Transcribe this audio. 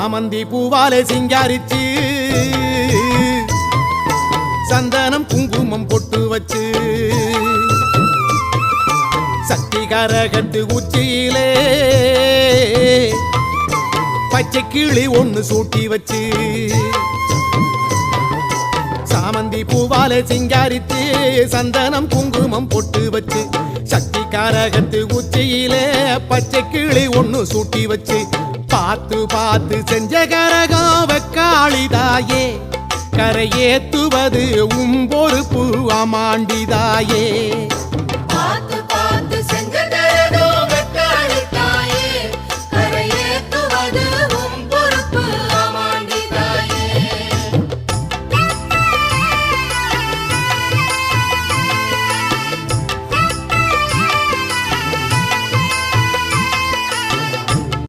சாமந்தி பூவாலே சிங்காரிச்சு சந்தனம் குங்குமம் பொட்டு வச்சு சக்தி கரகத்து உச்சியிலே பச்சை கிளி ஒண்ணு சூட்டி வச்சு சாமந்தி பூவாலே சிங்காரித்து சந்தனம் குங்குமம் பொட்டு வச்சு சக்தி கரகத்து உச்சியிலே பச்சை கிளி ஒண்ணு சூட்டி வச்சு பார்த்து பார்த்து செஞ்ச கரகம் வெக்காளிதாயே கரையேத்துவது உம்பொறுப்பு அமாண்டிதாயே